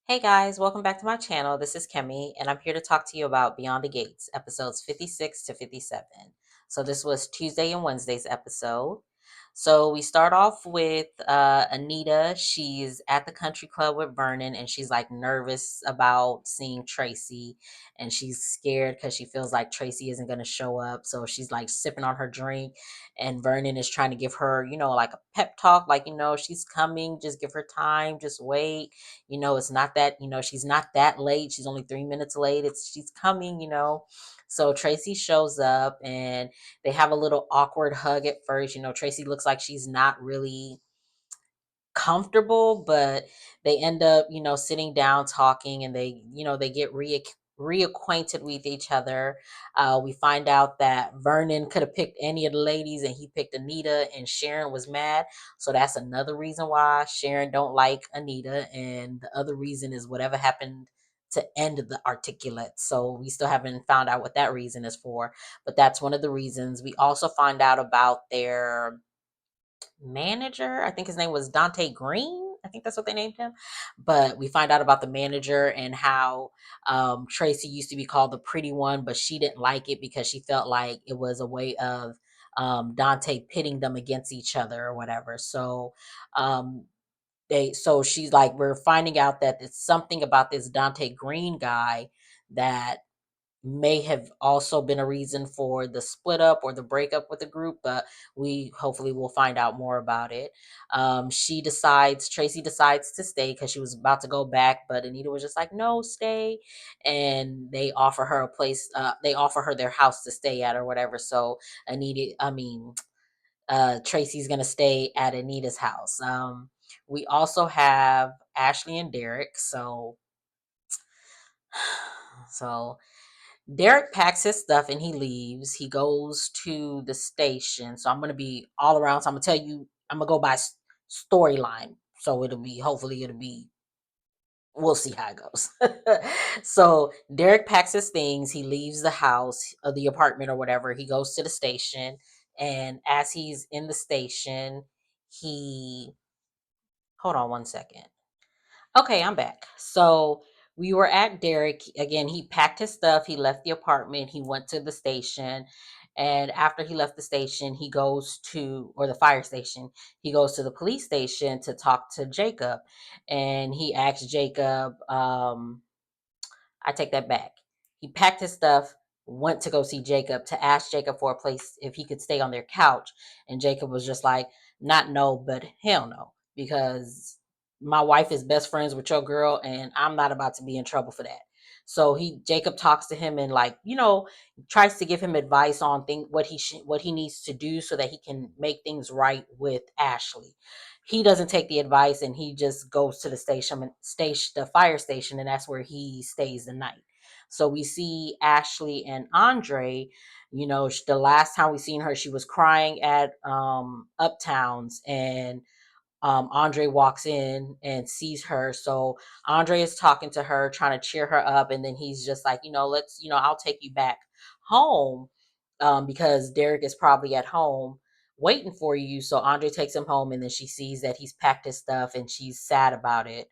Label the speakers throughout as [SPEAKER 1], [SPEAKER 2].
[SPEAKER 1] Hey guys, welcome back to my channel. This is Kemi, and I'm here to talk to you about Beyond the Gates, episodes 56 to 57. So, this was Tuesday and Wednesday's episode. So, we start off with Anita. She's at the country club with Vernon, and she's like nervous about seeing Tracy, and she's scared because she feels like Tracy isn't going to show up. So, she's like sipping on her drink, and Vernon is trying to give her, like a pep talk, like, she's coming, just give her time, just wait. It's not that, she's not that late. She's only 3 minutes late. She's coming. So Tracy shows up and they have a little awkward hug at first. Tracy looks like she's not really comfortable, but they end up, sitting down talking, and they get reacquainted with each other. We find out that Vernon could have picked any of the ladies, and he picked Anita, and Sharon was mad. So that's another reason why Sharon don't like Anita, and the other reason is whatever happened to end the articulate. So we still haven't found out what that reason is for, but that's one of the reasons. We also find out about their manager. I think his name was Dante Green. I think that's what they named him. But we find out about the manager and how Tracy used to be called the pretty one, but she didn't like it because she felt like it was a way of Dante pitting them against each other or whatever. So um, she's like, we're finding out that it's something about this Dante Green guy that may have also been a reason for the split up or the breakup with the group, but we hopefully will find out more about it. Tracy decides to stay because she was about to go back, but Anita was just like, no, stay. And they offer her their house to stay at or whatever. So Tracy's gonna stay at Anita's house. We also have Ashley and Derek. So Derek packs his stuff and he leaves. He goes to the station. So I'm going to be all around. So I'm going to tell you, I'm going to go by storyline. So hopefully, we'll see how it goes. So Derek packs his things. He leaves the house, or the apartment, or whatever. He goes to the station. And as he's in the station, he, hold on one second. Okay, I'm back. So we were at Derek again. He packed his stuff. He left the apartment. He went to the station. And after he left the station, or the fire station, he goes to the police station to talk to Jacob. And he asks Jacob, I take that back. He packed his stuff, went to go see Jacob to ask Jacob for a place if he could stay on their couch. And Jacob was just like, not no, but hell no, because my wife is best friends with your girl, and I'm not about to be in trouble for that. So Jacob talks to him and, like, tries to give him advice on what he needs to do so that he can make things right with Ashley. He doesn't take the advice, and he just goes to the fire station, and that's where he stays the night. So we see Ashley and Andre. The last time we seen her, she was crying at Uptowns, and Andre walks in and sees her. So Andre is talking to her, trying to cheer her up, and then he's just like, I'll take you back home, because Derek is probably at home waiting for you. So Andre takes him home, and then she sees that he's packed his stuff, and she's sad about it.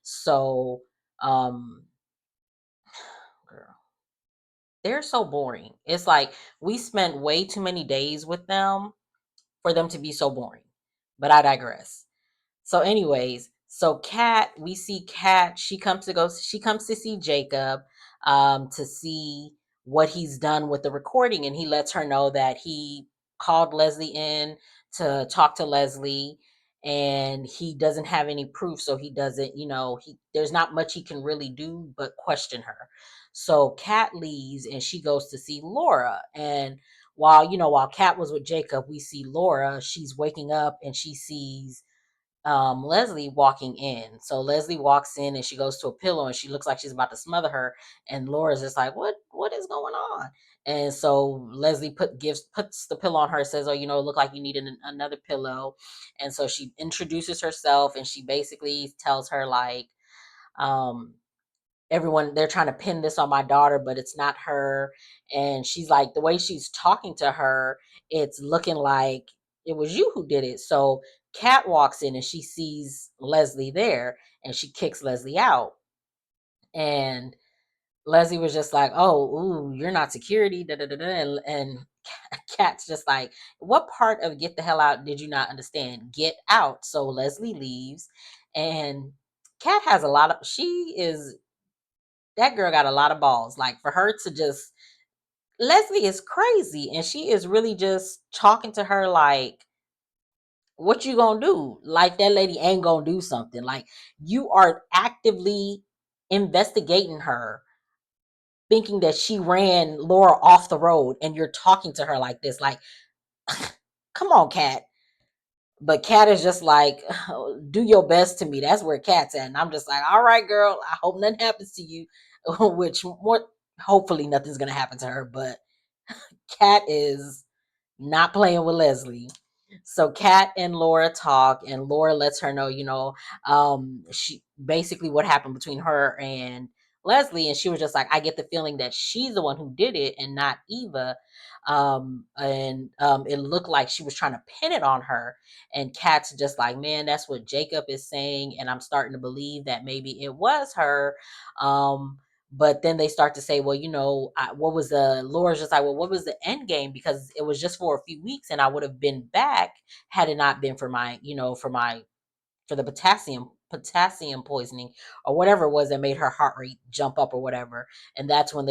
[SPEAKER 1] So, girl, they're so boring. It's like we spent way too many days with them for them to be so boring. But I digress. So, anyways, we see Kat. She comes to see Jacob, to see what he's done with the recording, and he lets her know that he called Leslie in to talk to Leslie, and he doesn't have any proof, so he doesn't, there's not much he can really do but question her. So Kat leaves, and she goes to see Laura, and while Kat was with Jacob, we see Laura. She's waking up, and she sees Leslie walking in. So Leslie walks in, and she goes to a pillow, and she looks like she's about to smother her. And Laura's just like, what is going on? And so Leslie puts the pillow on her, says, oh, it look like you need another pillow. And so she introduces herself, and she basically tells her, like, um, everyone, they're trying to pin this on my daughter, but it's not her. And she's like, the way she's talking to her, it's looking like it was you who did it. So Kat walks in, and she sees Leslie there, and she kicks Leslie out. And Leslie was just like, "Oh, ooh, you're not security." Da, da, da, da. And Kat's just like, "What part of get the hell out did you not understand? Get out." So Leslie leaves, and Kat has a lot of. She is that girl got a lot of balls. Like for her to just Leslie is crazy, and she is really just talking to her like, "What you gonna do?" Like that lady ain't gonna do something. Like you are actively investigating her, thinking that she ran Laura off the road, and you're talking to her like this. Like, come on, Kat. But Kat is just like, do your best to me. That's where Kat's at. And I'm just like, all right, girl, I hope nothing happens to you. Which more hopefully nothing's gonna happen to her. But Kat is not playing with Leslie. So Kat and Laura talk, and Laura lets her know, she basically what happened between her and Leslie, and she was just like, I get the feeling that she's the one who did it and not Eva. And it looked like she was trying to pin it on her. And Kat's just like, man, that's what Jacob is saying, and I'm starting to believe that maybe it was her. But then they start to say, well, what was the Laura's just like, well, what was the end game? Because it was just for a few weeks and I would have been back had it not been for for the potassium poisoning or whatever it was that made her heart rate jump up or whatever. And that's when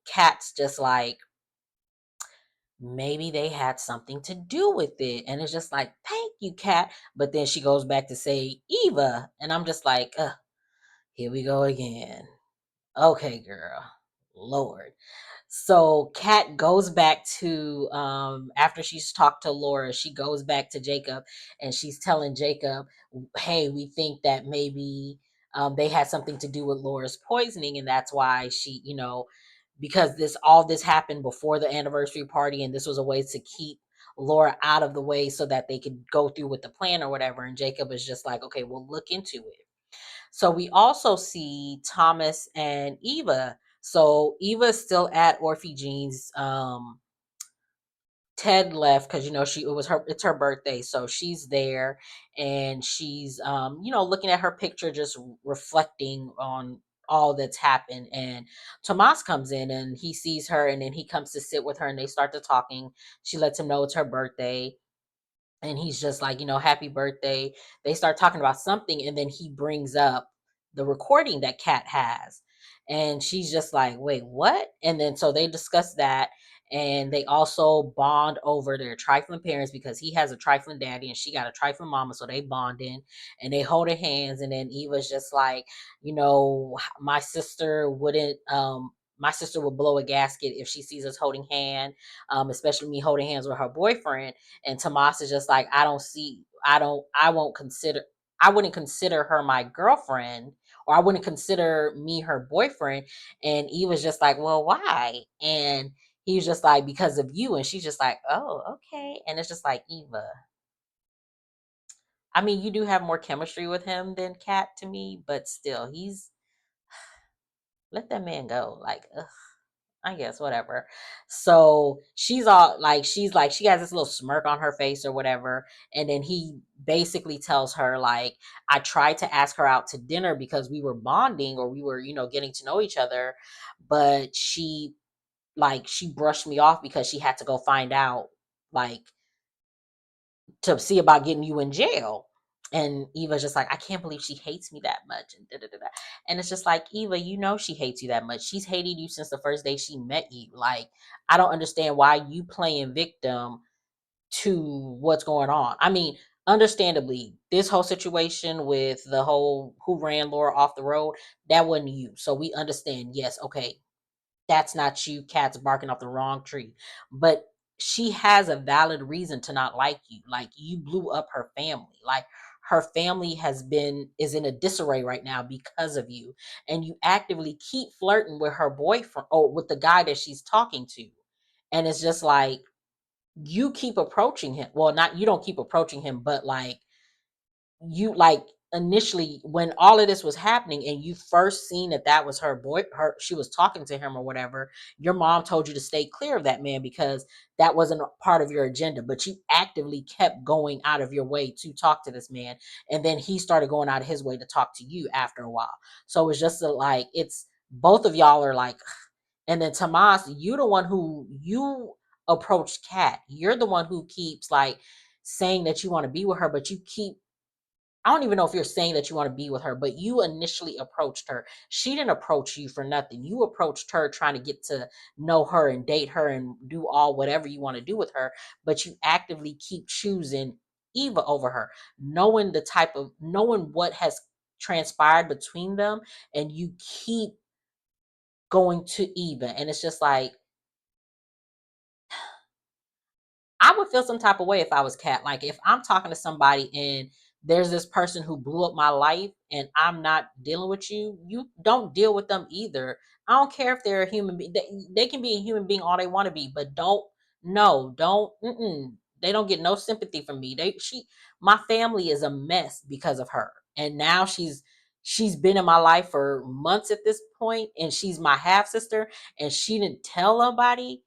[SPEAKER 1] Kat's just like, maybe they had something to do with it. And it's just like, thank you, Kat. But then she goes back to say Eva. And I'm just like, here we go again. Okay, girl. Lord. So Kat goes back to after she's talked to Laura, she goes back to Jacob and she's telling Jacob, hey, we think that maybe they had something to do with Laura's poisoning, and that's why because this happened before the anniversary party, and this was a way to keep Laura out of the way so that they could go through with the plan or whatever. And Jacob is just like, okay, we'll look into it. So we also see Thomas and Eva. So Eva's still at Orphe Jean's. Ted left because it's her birthday, so she's there and she's looking at her picture, just reflecting on all that's happened. And Tomas comes in and he sees her, and then he comes to sit with her and they start to talking. She lets him know it's her birthday, and he's just like, happy birthday. They start talking about something, and then he brings up the recording that Kat has, and she's just like, wait, what? And then so they discuss that, and they also bond over their trifling parents because he has a trifling daddy and she got a trifling mama, so they bond in and they hold their hands. And then Eva's just like, my sister wouldn't my sister would blow a gasket if she sees us holding hand, especially me holding hands with her boyfriend. And Tomas is just like, I wouldn't consider her my girlfriend, or I wouldn't consider me her boyfriend. And Eva's just like, well, why? And he's just like, because of you. And she's just like, oh, okay. And it's just like, Eva, I mean, you do have more chemistry with him than Kat to me, but still, let that man go. Like, ugh. I guess whatever. So she has this little smirk on her face or whatever. And then he basically tells her, like, I tried to ask her out to dinner because we were bonding, or we were, getting to know each other. But she brushed me off because she had to go find out, like, to see about getting you in jail. And Eva's just like, I can't believe she hates me that much. And da, da, da, da. And it's just like, Eva, she hates you that much. She's hated you since the first day she met you. Like, I don't understand why you playing victim to what's going on. I mean, understandably, this whole situation with the whole who ran Laura off the road, that wasn't you. So we understand, yes, okay, that's not you. Cat's barking off the wrong tree. But she has a valid reason to not like you. Like, you blew up her family. Like, her family is in a disarray right now because of you. And you actively keep flirting with her boyfriend, or with the guy that she's talking to. And it's just like, you keep approaching him. Well, not you don't keep approaching him, but like, you like initially when all of this was happening and you first seen that that was her boy, her she was talking to him or whatever, your mom told you to stay clear of that man because that wasn't a part of your agenda, but you actively kept going out of your way to talk to this man, and then he started going out of his way to talk to you after a while. So it's just like it's both of y'all are like, and then Tomas, you the one who you approached Kat. You're the one who keeps like saying that you want to be with her, but you keep, I don't even know if you're saying that you want to be with her, but you initially approached her. She didn't approach you for nothing. You approached her trying to get to know her and date her and do all whatever you want to do with her, but you actively keep choosing Eva over her, knowing the type of, knowing what has transpired between them, and you keep going to Eva. And it's just like, I would feel some type of way if I was Kat. Like if I'm talking to somebody and there's this person who blew up my life and I'm not dealing with you, you don't deal with them either. I don't care if they're a human being. They can be a human being all they want to be, but don't, no, don't, they don't get no sympathy from me. My family is a mess because of her. And now she's been in my life for months at this point, and she's my half sister, and she didn't tell nobody.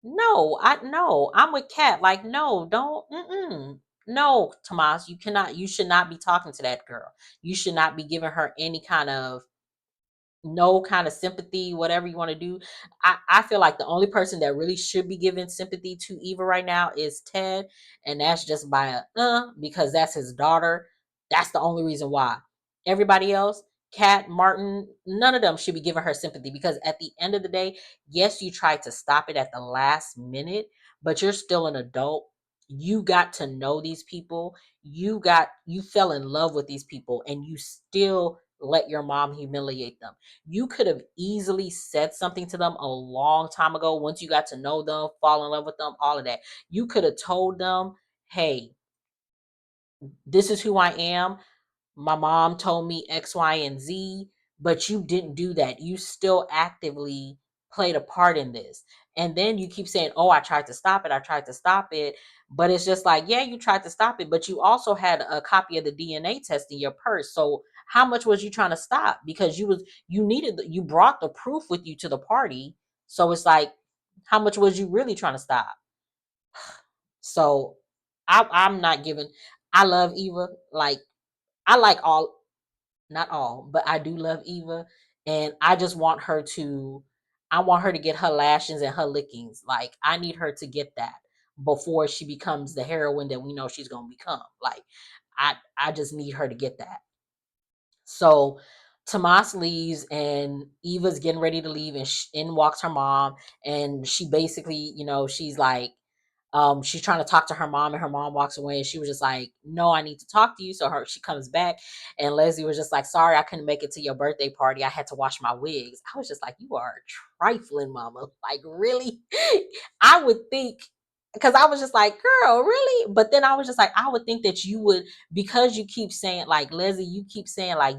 [SPEAKER 1] No, I'm with Kat. Like, no, don't, no, Tomas, you cannot, you should not be talking to that girl. You should not be giving her any kind of, no kind of sympathy, whatever you want to do. I feel like the only person that really should be giving sympathy to Eva right now is Ted. And that's just by because that's his daughter. That's the only reason why. Everybody else, Kat, Martin, none of them should be giving her sympathy because at the end of the day, yes, you tried to stop it at the last minute, but you're still an adult. You got to know these people. You fell in love with these people and you still let your mom humiliate them. You could have easily said something to them a long time ago once you got to know them, fall in love with them, all of that. You could have told them, hey, this is who I am. My mom told me X, Y, and Z, but you didn't do that. You still actively played a part in this. And then you keep saying, oh, I tried to stop it. I tried to stop it. But it's just like, yeah, you tried to stop it, but you also had a copy of the DNA test in your purse. So how much was you trying to stop? Because you brought the proof with you to the party. So it's like, how much was you really trying to stop? So I'm not giving, I love Eva. Like, I like all, not all, but I do love Eva, and I want her to get her lashings and her lickings. Like I need her to get that before she becomes the heroine that we know she's going to become. Like I just need her to get that. So Tomas leaves and Eva's getting ready to leave, and in walks her mom, and she basically, she's like, she's trying to talk to her mom, and her mom walks away, and she was just like, no, I need to talk to you. So she comes back, and Leslie was just like, sorry, I couldn't make it to your birthday party. I had to wash my wigs. I was just like, you are trifling, mama. Like, really? I would think, because I was just like, girl, really? But then I was just like, I would think that you would, because you keep saying, like, Leslie, you keep saying, like,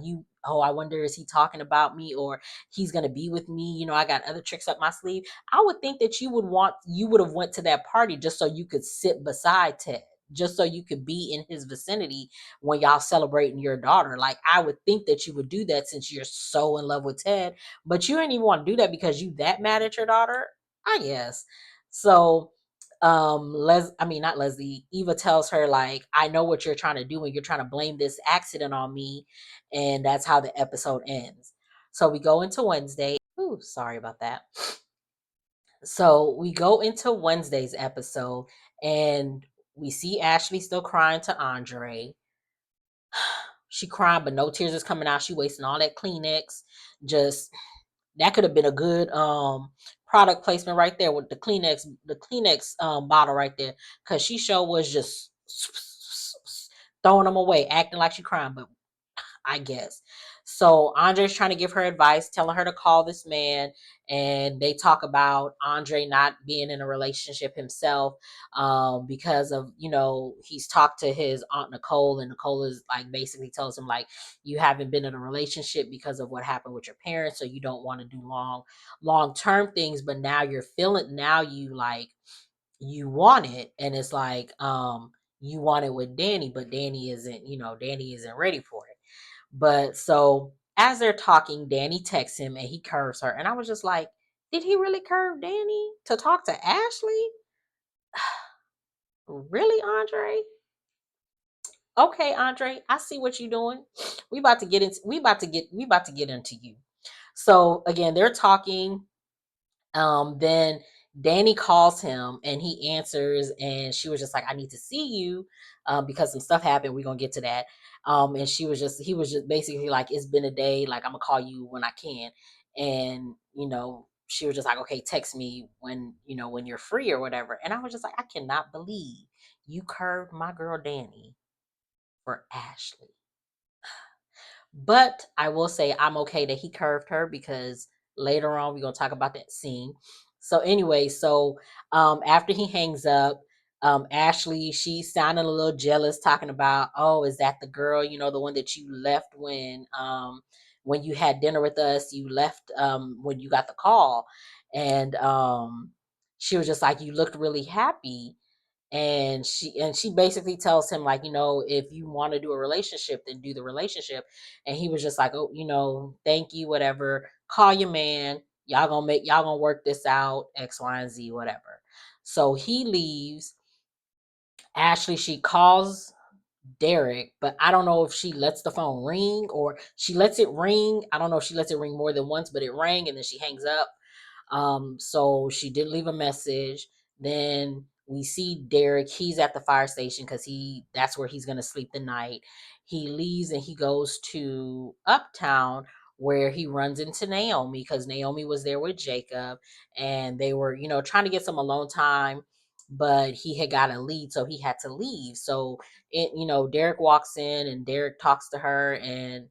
[SPEAKER 1] oh, I wonder, is he talking about me, or he's going to be with me? I got other tricks up my sleeve. I would think that you would have went to that party just so you could sit beside Ted, just so you could be in his vicinity when y'all celebrating your daughter. Like, I would think that you would do that since you're so in love with Ted, but you didn't even want to do that because you that mad at your daughter, I guess. So I mean, not Leslie, Eva tells her, like, I know what you're trying to do and you're trying to blame this accident on me, and that's how the episode ends. So we go into Wednesday. Ooh, sorry about that. So we go into Wednesday's episode, and we see Ashley still crying to Andre. She crying, but no tears is coming out. She wasting all that Kleenex. Just, that could have been a good product placement right there with the Kleenex bottle right there, because she sure was just throwing them away, acting like she crying, but I guess. So Andre's trying to give her advice, telling her to call this man, and they talk about Andre not being in a relationship himself, because of, he's talked to his aunt Nicole, and Nicole is like basically tells him, like, you haven't been in a relationship because of what happened with your parents, so you don't want to do long term things, but now you're feeling, now you like, you want it, and it's like, you want it with Dani, but Dani isn't ready for it. But so as they're talking, Dani texts him and he curves her. And I was just like, did he really curve Dani to talk to Ashley? Really, Andre? Okay, Andre, I see what you're doing. We about to get into you. So again, they're talking. Then Dani calls him and he answers, and she was just like, I need to see you because some stuff happened. We're gonna get to that. And he was just basically like, it's been a day, like I'm gonna call you when I can. And she was just like, okay, text me when you're free or whatever. And I was just like, I cannot believe you curved my girl Dani for Ashley. But I will say I'm okay that he curved her because later on we're gonna talk about that scene. So anyway, after he hangs up, Ashley, she's sounding a little jealous, talking about, oh, is that the girl, the one that you left when you had dinner with us, you left when you got the call. And she was just like, you looked really happy. And she basically tells him, like, if you want to do a relationship, then do the relationship. And he was just like, oh, thank you, whatever, call your man, y'all gonna work this out, X, Y, and Z, whatever. So he leaves. Ashley, she calls Derek, but I don't know if she lets the phone ring or she lets it ring. I don't know if she lets it ring more than once, but it rang and then she hangs up. So she did leave a message. Then we see Derek. He's at the fire station because that's where he's gonna sleep the night. He leaves and he goes to Uptown where he runs into Naomi because Naomi was there with Jacob and they were, trying to get some alone time, but he had got a lead, so he had to leave. So Derek walks in and Derek talks to her, and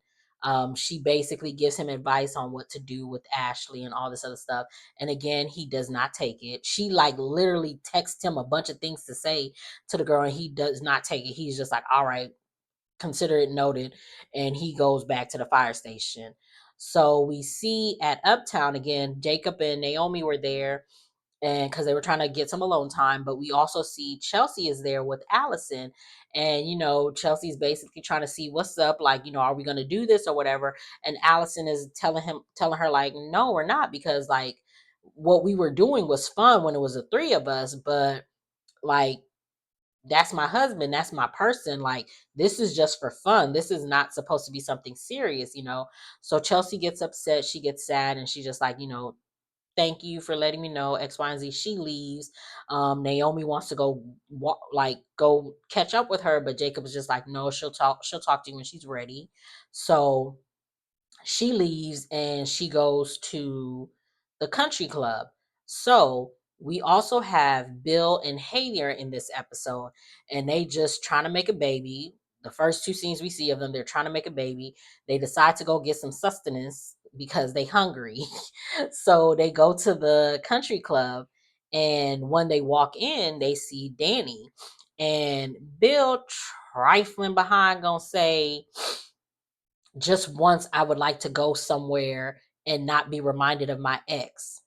[SPEAKER 1] she basically gives him advice on what to do with Ashley and all this other stuff. And again, he does not take it. She like literally texts him a bunch of things to say to the girl, and he does not take it. He's just like, all right, consider it noted. And he goes back to the fire station. So we see at Uptown again, Jacob and Naomi were there, and because they were trying to get some alone time. But we also see Chelsea is there with Allison, and Chelsea's basically trying to see what's up, like, are we going to do this or whatever. And Allison is telling her like, no, we're not, because like what we were doing was fun when it was the three of us, but like, that's my husband, that's my person, like, this is just for fun, this is not supposed to be something serious. So Chelsea gets upset, she gets sad, and she's just like, thank you for letting me know, X, Y, and Z. She leaves. Naomi wants to go go catch up with her, but Jacob is just like, no, she'll talk to you when she's ready. So she leaves and she goes to the country club. So we also have Bill and Haley are in this episode, and they just trying to make a baby. The first two scenes we see of them, they're trying to make a baby. They decide to go get some sustenance because they hungry. So they go to the country club, and when they walk in, they see Dani. And Bill, trifling behind, gonna say, just once I would like to go somewhere and not be reminded of my ex.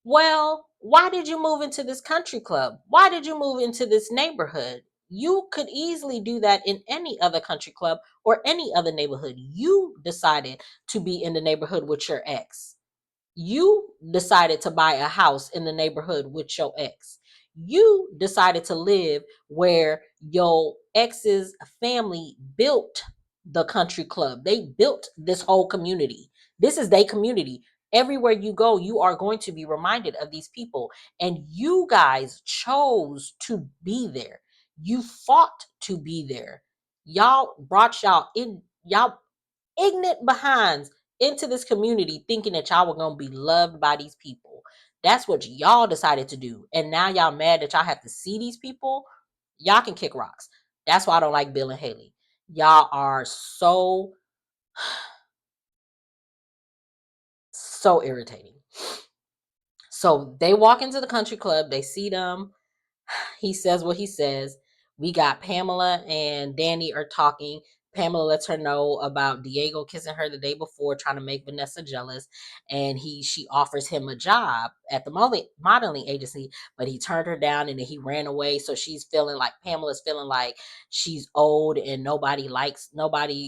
[SPEAKER 1] Well, why did you move into this country club? Why did you move into this neighborhood? You could easily do that in any other country club or any other neighborhood. You decided to be in the neighborhood with your ex. You decided to buy a house in the neighborhood with your ex. You decided to live where your ex's family built the country club. They built this whole community. This is their community. Everywhere you go, you are going to be reminded of these people. And you guys chose to be there. You fought to be there. Y'all brought y'all ignorant behinds into this community thinking that y'all were going to be loved by these people. That's what y'all decided to do. And now y'all mad that y'all have to see these people. Y'all can kick rocks. That's why I don't like Bill and Haley. Y'all are so irritating. So they walk into the country club. They see them. He says what he says. We got Pamela and Dani are talking. Pamela lets her know about Diego kissing her the day before, trying to make Vanessa jealous, and she offers him a job at the modeling agency, but he turned her down and then he ran away. So she's feeling like Pamela's feeling like she's old and nobody.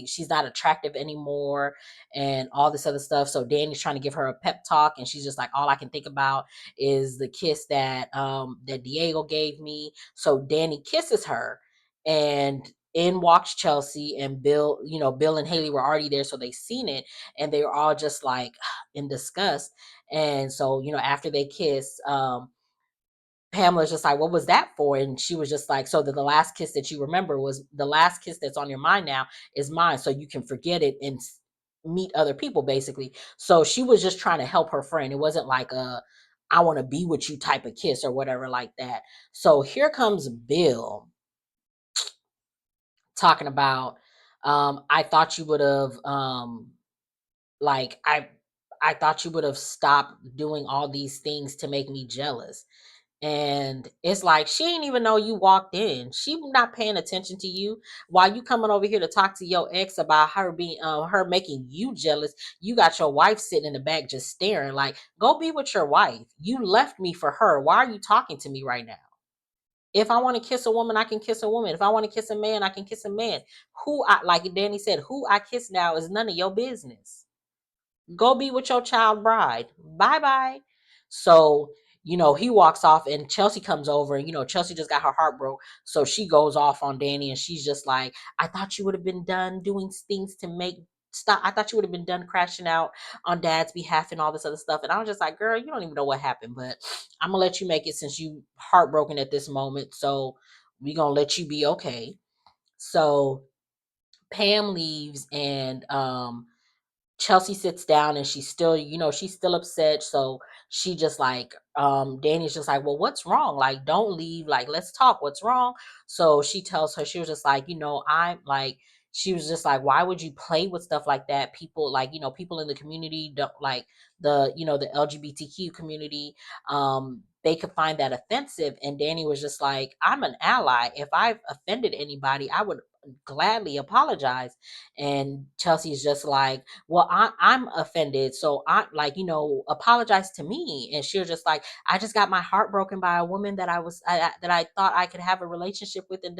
[SPEAKER 1] She's not attractive anymore, and all this other stuff. So Danny's trying to give her a pep talk, and she's just like, all I can think about is the kiss that Diego gave me. So Danny kisses her, and in walks Chelsea and Bill. Bill and Haley were already there, so they seen it, and they were all just like in disgust. And so, after they kiss, Pamela's just like, what was that for? And she was just like, so that the last kiss that you remember was the last kiss that's on your mind now is mine, so you can forget it and meet other people, basically. So she was just trying to help her friend. It wasn't like a I want to be with you type of kiss or whatever like that. So here comes Bill talking about, I thought you would have, like I thought you would have stopped doing all these things to make me jealous. And it's like she ain't even know you walked in. She not paying attention to you while you coming over here to talk to your ex about her making you jealous. You got your wife sitting in the back just staring. Like, go be with your wife. You left me for her. Why are you talking to me right now? If I want to kiss a woman, I can kiss a woman. If I want to kiss a man, I can kiss a man. Like Danny said, who I kiss now is none of your business. Go be with your child bride. Bye bye. So, he walks off and Chelsea comes over, and, Chelsea just got her heart broke. So she goes off on Danny and she's just like, I thought you would have been done doing things to make stop. I thought you would have been done crashing out on dad's behalf and all this other stuff. And I was just like, girl, you don't even know what happened, but I'm going to let you make it since you heartbroken at this moment. So we going to let you be okay. So Pam leaves, and Chelsea sits down and she's still upset. So she just like, Danny's just like, well, what's wrong? Like, don't leave. Like, let's talk. What's wrong? So she tells her, she was just like, I'm like, she was just like, why would you play with stuff like that? People like, people in the community don't like the LGBTQ community. They could find that offensive. And Danny was just like, I'm an ally. If I've offended anybody, I would gladly apologize. And Chelsea's just like, well, I'm offended, so I like, apologize to me. And she was just like, I just got my heart broken by a woman that I thought I could have a relationship with, and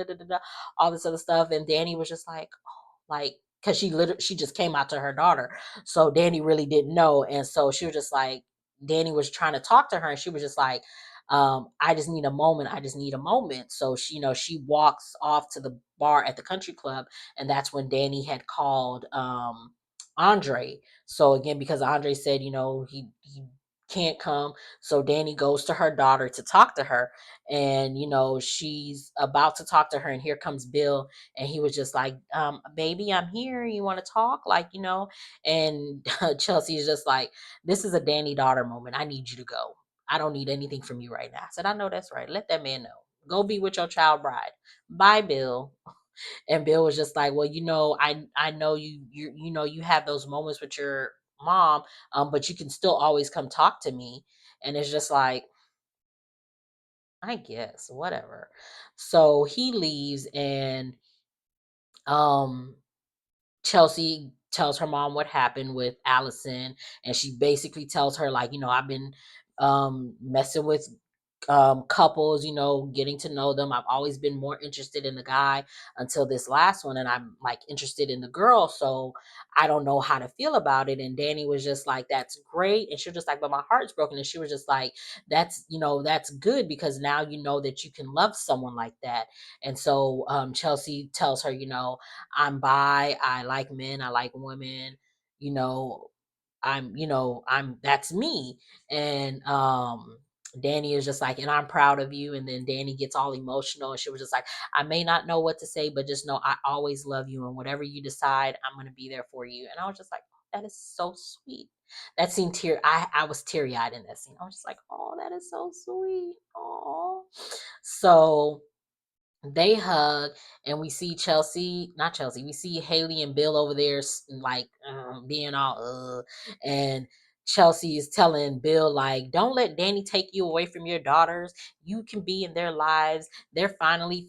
[SPEAKER 1] all this other stuff. And Danny was just like, oh, like, because she just came out to her daughter, so Danny really didn't know. And so she was just like, Danny was trying to talk to her, and she was just like, I just need a moment. I just need a moment. So she walks off to the bar at the country club, and that's when Danny had called Andre. So again, because Andre said, he can't come, so Danny goes to her daughter to talk to her, and she's about to talk to her, and here comes Bill, and he was just like, baby, I'm here. You want to talk? Like, and Chelsea is just like, this is a Danny daughter moment. I need you to go. I don't need anything from you right now. I said, I know that's right. Let that man know. Go be with your child bride. Bye, Bill. And Bill was just like, well, I know you have those moments with your mom, but you can still always come talk to me. And it's just like, I guess whatever. So he leaves, and um Chelsea tells her mom what happened with Allison, and she basically tells her like, I've been messing with couples, getting to know them. I've always been more interested in the guy until this last one, and I'm like interested in the girl. So I don't know how to feel about it. And Danny was just like, that's great. And she was just like, but my heart's broken. And she was just like, that's good, because now you know that you can love someone like that. And so Chelsea tells her, I'm bi, I like men, I like women, you know, I'm that's me. And Danny is just like, and I'm proud of you. And then Danny gets all emotional, and she was just like, I may not know what to say, but just know I always love you, and whatever you decide, I'm gonna be there for you. And I was just like, oh, that is so sweet. That scene I was teary-eyed in that scene. I was just like, oh, that is so sweet. Oh. So they hug, and we see not Chelsea, we see Haley and Bill over there like being all and Chelsea is telling Bill, like, don't let Dani take you away from your daughters. You can be in their lives. They're finally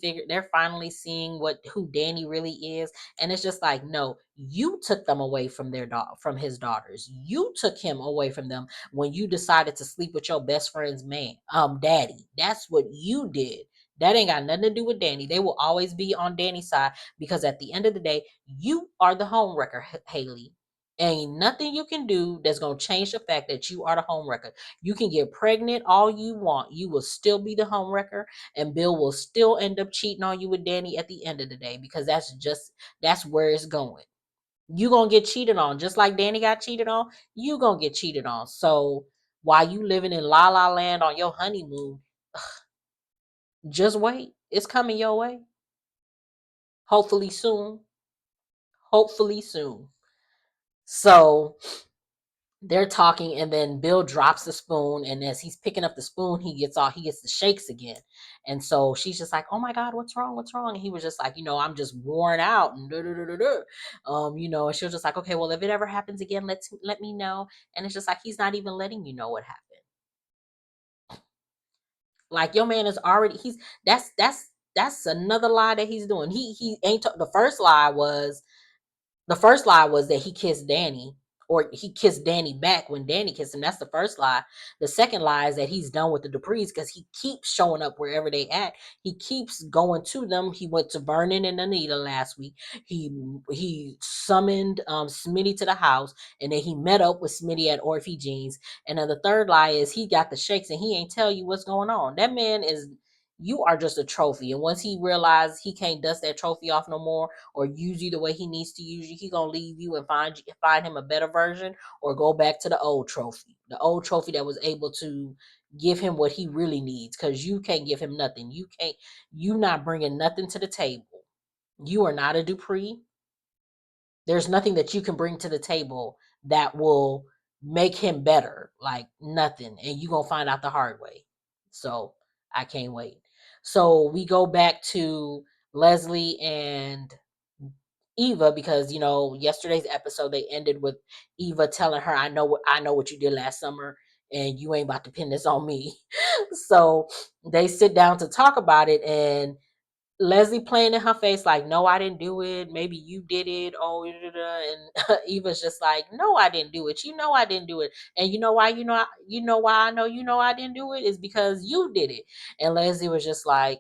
[SPEAKER 1] seeing who Dani really is. And it's just like, no, you took them away from from his daughters. You took him away from them when you decided to sleep with your best friend's daddy. That's what you did. That ain't got nothing to do with Dani. They will always be on Dani's side because at the end of the day, you are the homewrecker, Haley. Ain't nothing you can do that's going to change the fact that you are the homewrecker. You can get pregnant all you want. You will still be the homewrecker, and Bill will still end up cheating on you with Dani at the end of the day because that's where it's going. You going to get cheated on just like Dani got cheated on. You going to get cheated on. So while you living in La La Land on your honeymoon, just wait. It's coming your way. Hopefully soon. Hopefully soon. So they're talking, and then Bill drops the spoon, and as he's picking up the spoon, he gets the shakes again. And so she's just like, oh my God, what's wrong? And he was just like, I'm just worn out, and and she was just like, okay, well, if it ever happens again, let me know. And it's just like, he's not even letting you know what happened. Like, your man is already, that's another lie that he's doing. He ain't the first lie was that he kissed Dani, or he kissed Dani back when Dani kissed him. That's the first lie. The second lie is that he's done with the Duprees because he keeps showing up wherever they at. He keeps going to them. He went to Vernon and Anita last week. He summoned Smitty to the house, and then he met up with Smitty at Orphe Jeans. And then the third lie is he got the shakes and he ain't tell you what's going on. That man is, you are just a trophy. And once he realized he can't dust that trophy off no more, or use you the way he needs to use you, he gonna leave you and find him a better version, or go back to the old trophy that was able to give him what he really needs. Because you can't give him nothing. You not bringing nothing to the table. You are not a Dupree. There's nothing that you can bring to the table that will make him better. Like, nothing. And you gonna find out the hard way. So I can't wait. So we go back to Leslie and Eva, because yesterday's episode they ended with Eva telling her, I know what you did last summer, and you ain't about to pin this on me. So they sit down to talk about it, and Leslie playing in her face like, no, I didn't do it, maybe you did it, oh, and Eva's just like, no, I didn't do it, I didn't do it. And you know why, why I know I didn't do it is because you did it. And Leslie was just like,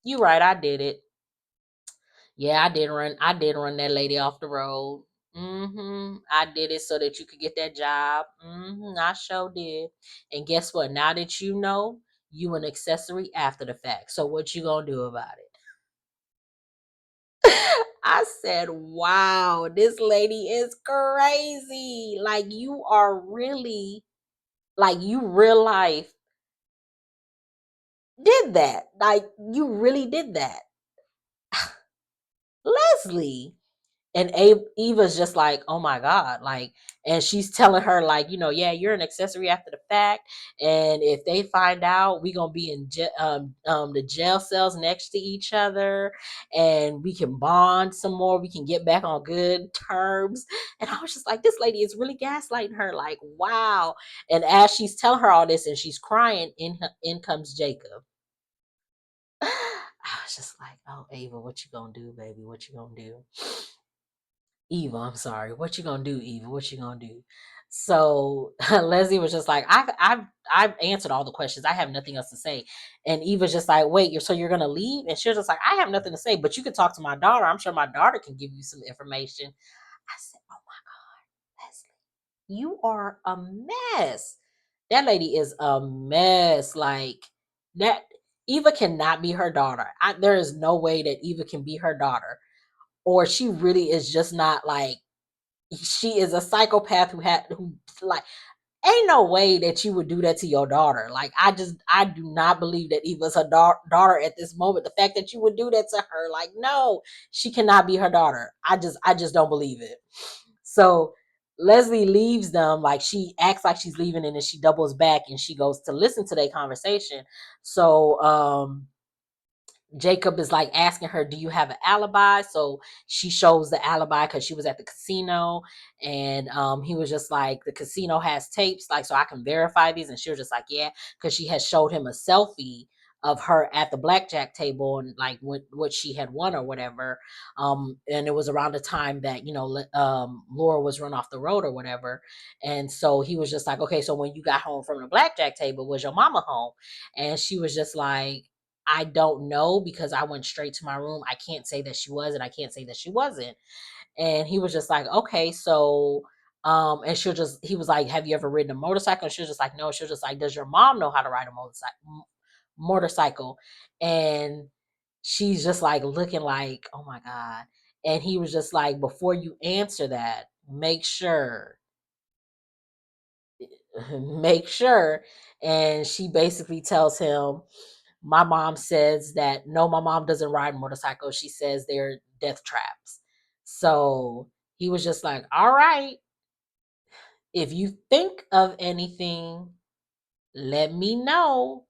[SPEAKER 1] you right, I did it. Yeah, I did run that lady off the road. I did it so that you could get that job. I sure did. And guess what? Now that you an accessory after the fact. So what you gonna do about it? I said, wow, this lady is crazy. Like, you are really, like, you real life did that. Like, you really did that. Leslie. And Eva's just like, oh my God. Like, and she's telling her, like, yeah, you're an accessory after the fact. And if they find out, we gonna be in the jail cells next to each other, and we can bond some more. We can get back on good terms. And I was just like, this lady is really gaslighting her. Like, wow. And as she's telling her all this and she's crying, in comes Jacob. I was just like, oh, Ava, what you gonna do, baby? What you gonna do? Eva, I'm sorry. What you gonna do, Eva? What you gonna do? So Leslie was just like, I've answered all the questions. I have nothing else to say. And Eva's just like, wait, you're gonna leave? And she was just like, I have nothing to say, but you can talk to my daughter. I'm sure my daughter can give you some information. I said, oh my God, Leslie, you are a mess. That lady is a mess. Like, that Eva cannot be her daughter. There is no way that Eva can be her daughter. Or she really is just not, like, she is a psychopath who like, ain't no way that you would do that to your daughter. Like, I do not believe that Eva's her daughter at this moment. The fact that you would do that to her, like, no, she cannot be her daughter. I just don't believe it. So Leslie leaves them, like, she acts like she's leaving, and then she doubles back and she goes to listen to their conversation. So Jacob is like asking her, "Do you have an alibi?" So she shows the alibi because she was at the casino, and he was just like, "The casino has tapes, like, so I can verify these." And she was just like, "Yeah," because she had showed him a selfie of her at the blackjack table and like what she had won or whatever. And it was around the time that Laura was run off the road or whatever. And so he was just like, "Okay, so when you got home from the blackjack table, was your mama home?" And she was just like, "I don't know because I went straight to my room. I can't say that she was and I can't say that she wasn't." And he was just like, "Okay, so and he was like, "Have you ever ridden a motorcycle?" And she was just like, "No." She was just like, "Does your mom know how to ride a motorcycle?" And she's just like looking like, "Oh my God." And he was just like, "Before you answer that, make sure make sure." And she basically tells him, "My mom says that no, my mom doesn't ride motorcycles. She says they're death traps." So he was just like, "All right, if you think of anything, let me know."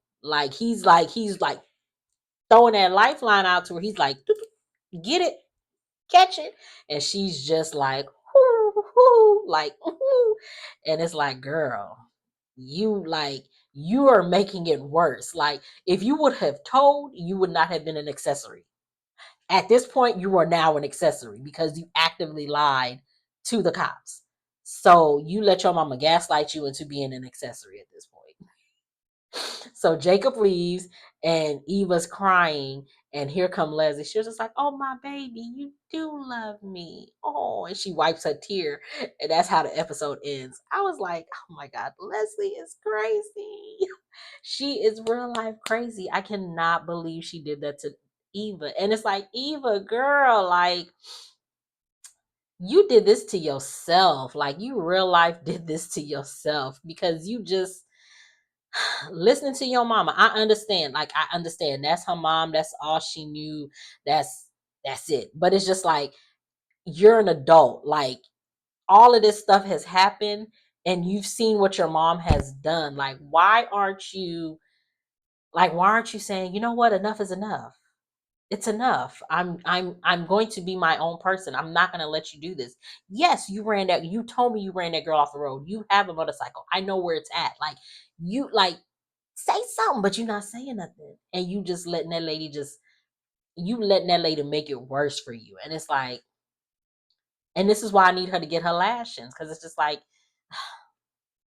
[SPEAKER 1] He's like throwing that lifeline out to her. He's like, "Doop, doop, get it, catch it." And she's just like, "Whoo, whoo," like, "Whoo." And it's like, girl, you are making it worse. Like, if you would have told, you would not have been an accessory. At this point, you are now an accessory because you actively lied to the cops. So you let your mama gaslight you into being an accessory at this point. So Jacob leaves and Eva's crying, and here come Leslie. She was just like, "Oh, my baby, you do love me." Oh, and she wipes her tear, and that's how the episode ends. I was like, "Oh my God, Leslie is crazy." She is real life crazy. I cannot believe she did that to Eva. And it's like, Eva, girl, like, you did this to yourself. Like, you real life did this to yourself because you just listening to your mama. I understand. Like, I understand. That's her mom. That's all she knew. That's it. But it's just like, you're an adult. Like, all of this stuff has happened and you've seen what your mom has done. Like, why aren't you saying, "You know what, enough is enough. It's enough. I'm going to be my own person. I'm not gonna let you do this." Yes, you told me you ran that girl off the road. You have a motorcycle. I know where it's at. Like, you like say something, but you're not saying nothing. And you letting that lady make it worse for you. And it's like, and this is why I need her to get her lashings. Cause it's just like,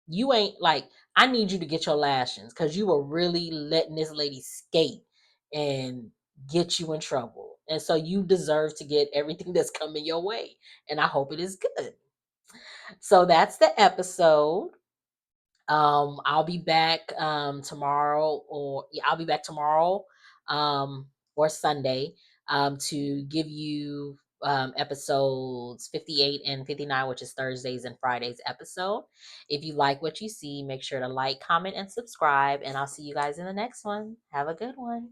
[SPEAKER 1] you ain't like, I need you to get your lashings because you were really letting this lady skate and get you in trouble. And so you deserve to get everything that's coming your way. And I hope it is good. So that's the episode. I'll be back tomorrow, or yeah, I'll be back tomorrow um or Sunday to give you episodes 58 and 59, which is Thursdays and Fridays episode. If you like what you see, make sure to like, comment, and subscribe, and I'll see you guys in the next one. Have a good one.